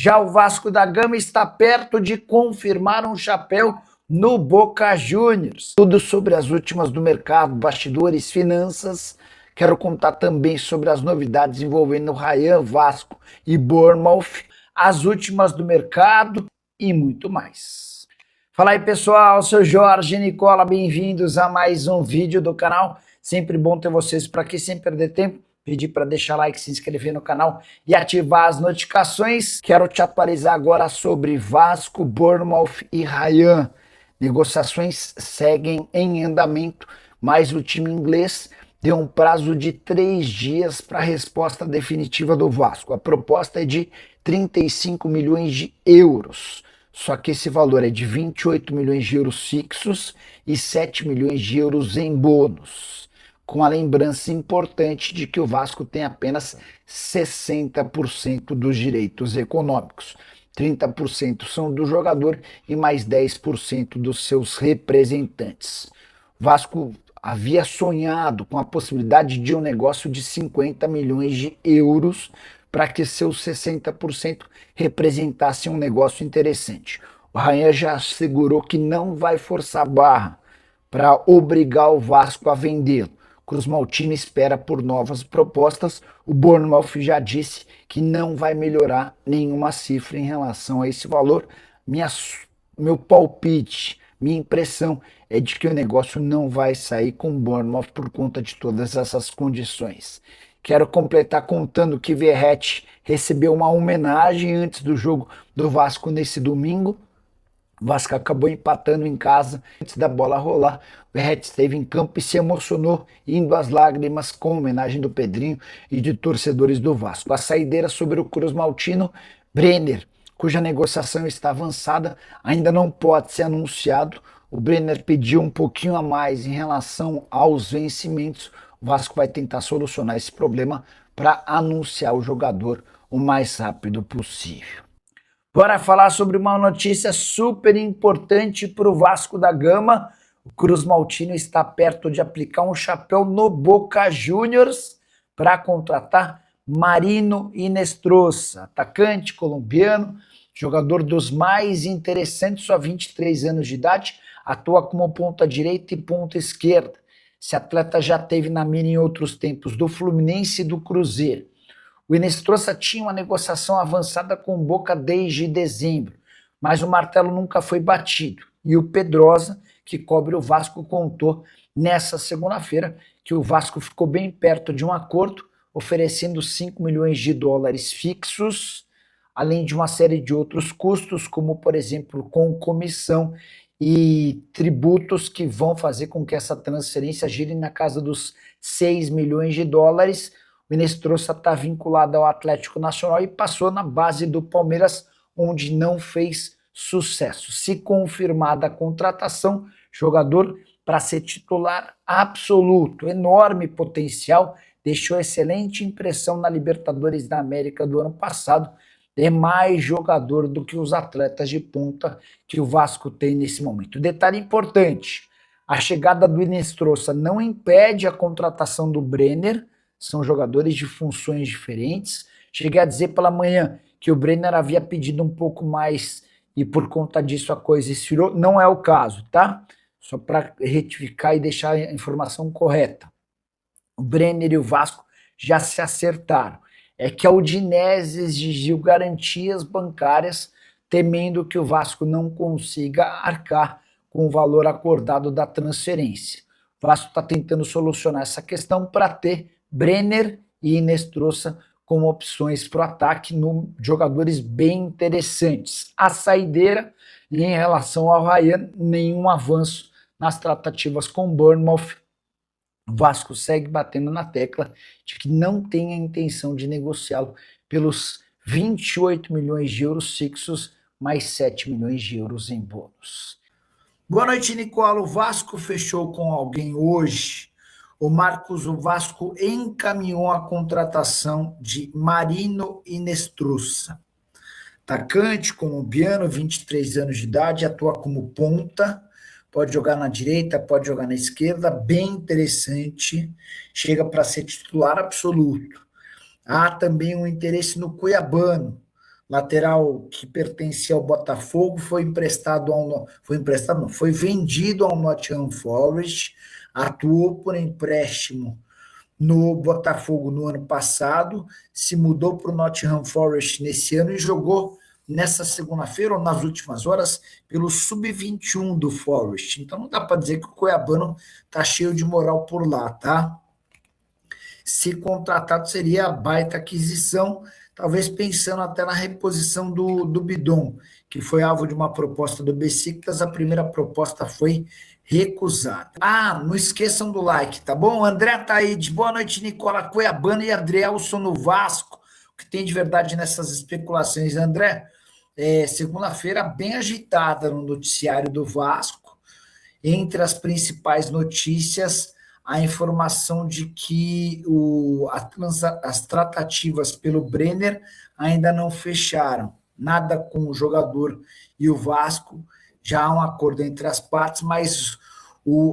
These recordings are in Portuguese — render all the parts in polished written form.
Já o Vasco da Gama está perto de confirmar um chapéu no Boca Juniors. Tudo sobre as últimas do mercado, bastidores, finanças. Quero contar também sobre as novidades envolvendo Rayan, Vasco e Bournemouth, as últimas do mercado e muito mais. Fala aí, pessoal, sou Jorge Nicola, bem-vindos a mais um vídeo do canal. Sempre bom ter vocês por aqui, sem perder tempo. Pedir para deixar like, se inscrever no canal e ativar as notificações. Quero te atualizar agora sobre Vasco, Bournemouth e Rayan. Negociações seguem em andamento, mas o time inglês deu um prazo de 3 dias para a resposta definitiva do Vasco. A proposta é de 35 milhões de euros. Só que esse valor é de 28 milhões de euros fixos e 7 milhões de euros em bônus, com a lembrança importante de que o Vasco tem apenas 60% dos direitos econômicos. 30% são do jogador e mais 10% dos seus representantes. O Vasco havia sonhado com a possibilidade de um negócio de 50 milhões de euros para que seus 60% representassem um negócio interessante. O Rayan já assegurou que não vai forçar a barra para obrigar o Vasco a vendê-lo. Cruz Maltino espera por novas propostas. O Bournemouth já disse que não vai melhorar nenhuma cifra em relação a esse valor. Meu palpite, minha impressão é de que o negócio não vai sair com o Bournemouth por conta de todas essas condições. Quero completar contando que Verratti recebeu uma homenagem antes do jogo do Vasco nesse domingo. O Vasco acabou empatando em casa antes da bola rolar. O Verratti esteve em campo e se emocionou, indo às lágrimas com a homenagem do Pedrinho e de torcedores do Vasco. A saideira sobre o Cruz Maltino, Brenner, cuja negociação está avançada, ainda não pode ser anunciado. O Brenner pediu um pouquinho a mais em relação aos vencimentos. O Vasco vai tentar solucionar esse problema para anunciar o jogador o mais rápido possível. Bora falar sobre uma notícia super importante para o Vasco da Gama. O Cruz Maltino está perto de aplicar um chapéu no Boca Juniors para contratar Marino Inestrosa, atacante colombiano, jogador dos mais interessantes, só 23 anos de idade, atua como ponta direita e ponta esquerda. Esse atleta já teve na mira em outros tempos do Fluminense e do Cruzeiro. O Inestrosa tinha uma negociação avançada com o Boca desde dezembro, mas o martelo nunca foi batido. E o Pedrosa, que cobre o Vasco, contou nessa segunda-feira que o Vasco ficou bem perto de um acordo, oferecendo 5 milhões de dólares fixos, além de uma série de outros custos, como, por exemplo, com comissão e tributos que vão fazer com que essa transferência gire na casa dos 6 milhões de dólares. O Inestrosa está vinculado ao Atlético Nacional e passou na base do Palmeiras, onde não fez sucesso. Se confirmada a contratação, jogador para ser titular absoluto, enorme potencial, deixou excelente impressão na Libertadores da América do ano passado, é mais jogador do que os atletas de ponta que o Vasco tem nesse momento. Detalhe importante, a chegada do Inestrosa não impede a contratação do Brenner, são jogadores de funções diferentes. Cheguei a dizer pela manhã que o Brenner havia pedido um pouco mais e por conta disso a coisa esfriou. Não é o caso, tá? Só para retificar e deixar a informação correta. O Brenner e o Vasco já se acertaram. É que a Udinese exigiu garantias bancárias, temendo que o Vasco não consiga arcar com o valor acordado da transferência. O Vasco está tentando solucionar essa questão para ter Brenner e Inestrosa como opções para o ataque, jogadores bem interessantes. A saideira, e em relação ao Rayan, nenhum avanço nas tratativas com Bournemouth. O Vasco segue batendo na tecla de que não tem a intenção de negociá-lo pelos 28 milhões de euros fixos, mais 7 milhões de euros em bônus. Boa noite, Nicola. O Vasco fechou com alguém hoje. O Vasco encaminhou a contratação de Marino Inestrosa. Atacante colombiano, 23 anos de idade, atua como ponta, pode jogar na direita, pode jogar na esquerda, bem interessante, chega para ser titular absoluto. Há também um interesse no cuiabano, lateral que pertencia ao Botafogo, foi vendido ao Nottingham Forest, atuou por empréstimo no Botafogo no ano passado, se mudou para o Nottingham Forest nesse ano e jogou nessa segunda-feira ou nas últimas horas pelo sub-21 do Forest. Então não dá para dizer que o Cuiabano está cheio de moral por lá, tá? Se contratado seria a baita aquisição, talvez pensando até na reposição do Bidon, que foi alvo de uma proposta do Besiktas, a primeira proposta foi recusada. Ah, não esqueçam do like, tá bom? André Taide, boa noite, Nicola Cuiabano e Adrielson no Vasco. O que tem de verdade nessas especulações, André? Segunda-feira bem agitada no noticiário do Vasco. Entre as principais notícias, a informação de que as tratativas pelo Brenner ainda não fecharam. Nada com o jogador e o Vasco, já há um acordo entre as partes, mas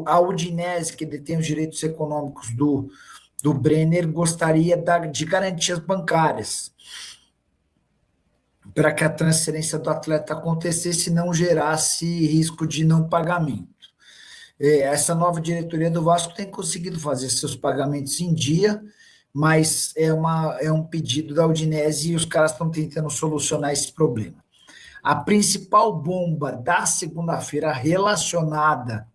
a Udinese, que detém os direitos econômicos do Brenner, gostaria de garantias bancárias para que a transferência do atleta acontecesse e não gerasse risco de não pagamento. Essa nova diretoria do Vasco tem conseguido fazer seus pagamentos em dia, mas é um pedido da Udinese e os caras estão tentando solucionar esse problema. A principal bomba da segunda-feira relacionada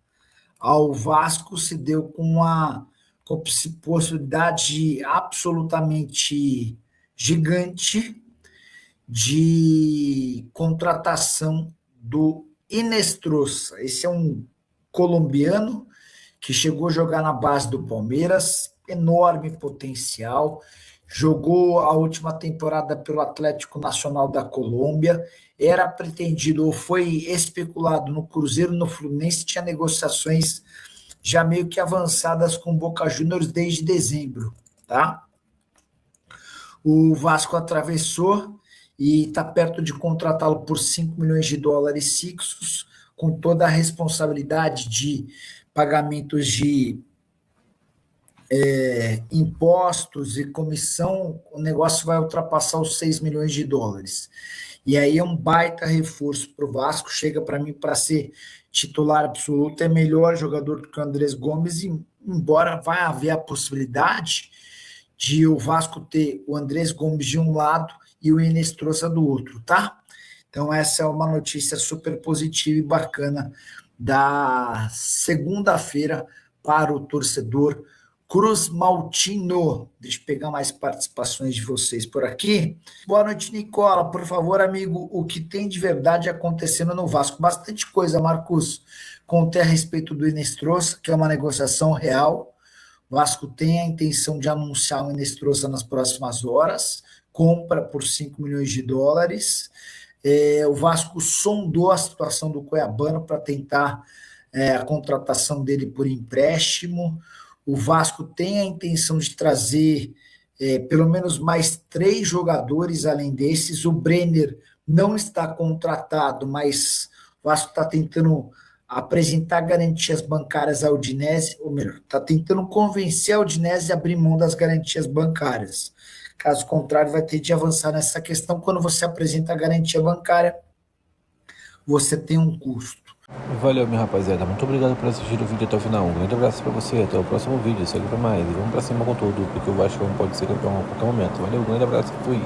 ao Vasco se deu com a possibilidade absolutamente gigante de contratação do Inestrosa. Esse é um colombiano que chegou a jogar na base do Palmeiras, enorme potencial, jogou a última temporada pelo Atlético Nacional da Colômbia, era pretendido ou foi especulado no Cruzeiro, no Fluminense, tinha negociações já meio que avançadas com o Boca Juniors desde dezembro, tá? O Vasco atravessou e está perto de contratá-lo por 5 milhões de dólares fixos, com toda a responsabilidade de pagamentos de impostos e comissão, o negócio vai ultrapassar os 6 milhões de dólares. E aí é um baita reforço para o Vasco, chega para mim para ser titular absoluto, é melhor jogador do que o Andrés Gomes, e embora vai haver a possibilidade de o Vasco ter o Andrés Gomes de um lado e o Inestrosa do outro, tá? Então essa é uma notícia super positiva e bacana da segunda-feira para o torcedor Cruz Maltino. Deixa eu pegar mais participações de vocês por aqui. Boa noite, Nicola. Por favor, amigo, o que tem de verdade acontecendo no Vasco? Bastante coisa, Marcos. Contei a respeito do Inestrosa, que é uma negociação real. O Vasco tem a intenção de anunciar o Inestrosa nas próximas horas. Compra por 5 milhões de dólares. O Vasco sondou a situação do Cuiabano para tentar a contratação dele por empréstimo. O Vasco tem a intenção de trazer pelo menos mais 3 jogadores além desses. O Brenner não está contratado, mas o Vasco está tentando apresentar garantias bancárias à Udinese, ou melhor, está tentando convencer a Udinese a abrir mão das garantias bancárias. Caso contrário, vai ter de avançar nessa questão. Quando você apresenta a garantia bancária, você tem um custo. Valeu, minha rapaziada. Muito obrigado por assistir o vídeo até o final. Um grande abraço pra você. Até o próximo vídeo. Segue pra mais. E vamos pra cima com tudo, porque o Vasco pode ser campeão a qualquer momento. Valeu, um grande abraço. Fui.